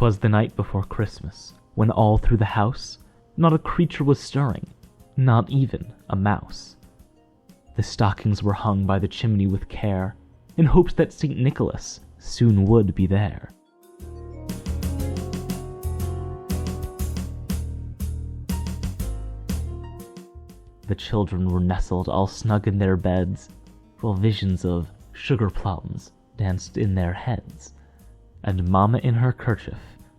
'Twas the night before Christmas, when all through the house not a creature was stirring, not even a mouse. The stockings were hung by the chimney with care, in hopes that St. Nicholas soon would be there. The children were nestled all snug in their beds, while visions of sugar-plums danced in their heads, and Mamma in her kerchief,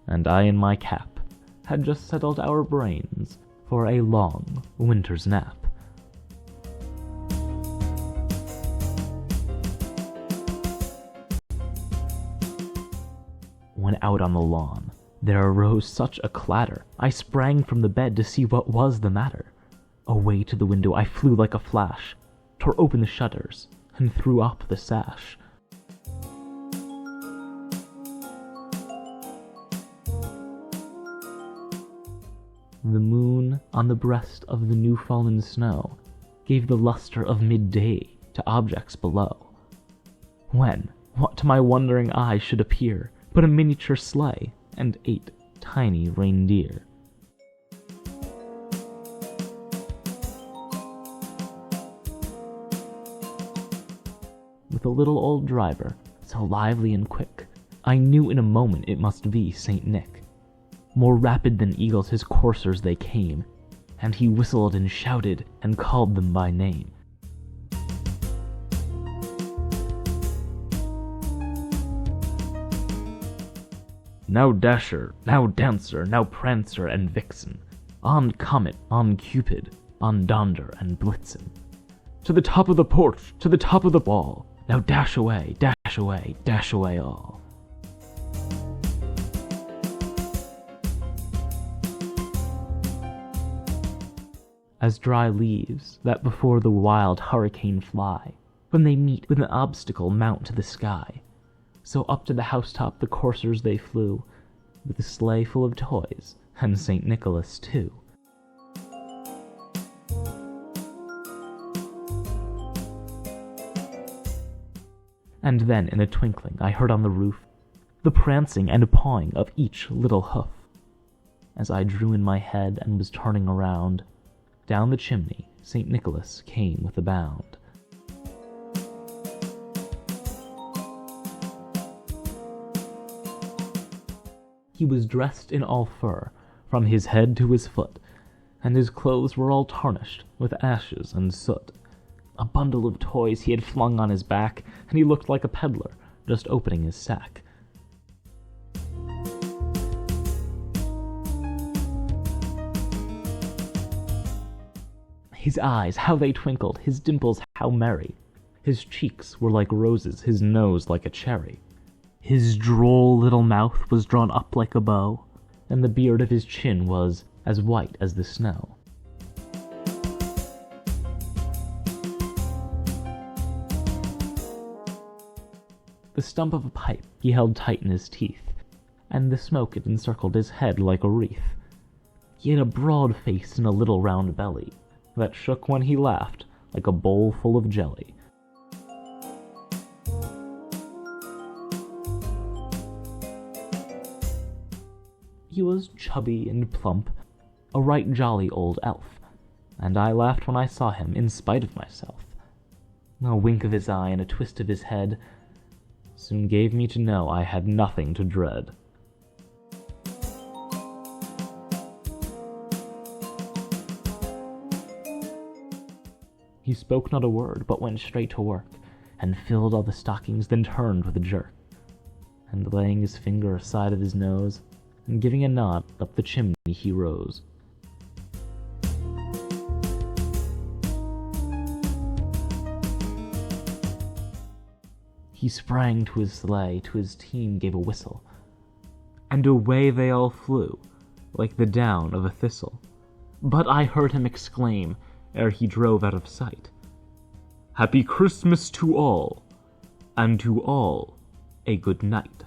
and I in my cap, had just settled our brains for a long winter's nap. When out on the lawn, there arose such a clatter, I sprang from the bed to see what was the matter. Away to the window I flew like a flash, tore open the shutters, and threw up the sash. The moon on the breast of the new-fallen snow gave the lustre of midday to objects below, when what to my wondering eye should appear but a miniature sleigh and 8 tiny reindeer. With a little old driver, so lively and quick, I knew in a moment it must be Saint Nick. More rapid than eagles his coursers they came, and he whistled and shouted and called them by name. Now Dasher, now Dancer, now Prancer and Vixen, on Comet, on Cupid, on Donder and Blitzen. To the top of the porch, to the top of the wall, now dash away, dash away, dash away all. As dry leaves that before the wild hurricane fly, when they meet with an obstacle mount to the sky, so up to the housetop the coursers they flew, with a sleigh full of toys, and St. Nicholas too. And then in a twinkling I heard on the roof the prancing and pawing of each little hoof. As I drew in my head and was turning around, down the chimney St. Nicholas came with a bound. He was dressed in all fur, from his head to his foot, and his clothes were all tarnished with ashes and soot. A bundle of toys he had flung on his back, and he looked like a peddler just opening his sack. His eyes, how they twinkled, his dimples how merry. His cheeks were like roses, his nose like a cherry. His droll little mouth was drawn up like a bow, and the beard of his chin was as white as the snow. The stump of a pipe he held tight in his teeth, and the smoke it encircled his head like a wreath. He had a broad face and a little round belly, that shook when he laughed like a bowl full of jelly. He was chubby and plump, a right jolly old elf, and I laughed when I saw him in spite of myself. A wink of his eye and a twist of his head soon gave me to know I had nothing to dread. He spoke not a word, but went straight to work, and filled all the stockings, then turned with a jerk, and laying his finger aside of his nose, and giving a nod, up the chimney he rose. He sprang to his sleigh, to his team gave a whistle, and away they all flew, like the down of a thistle. But I heard him exclaim, ere he drove out of sight, "Happy Christmas to all, and to all a good night."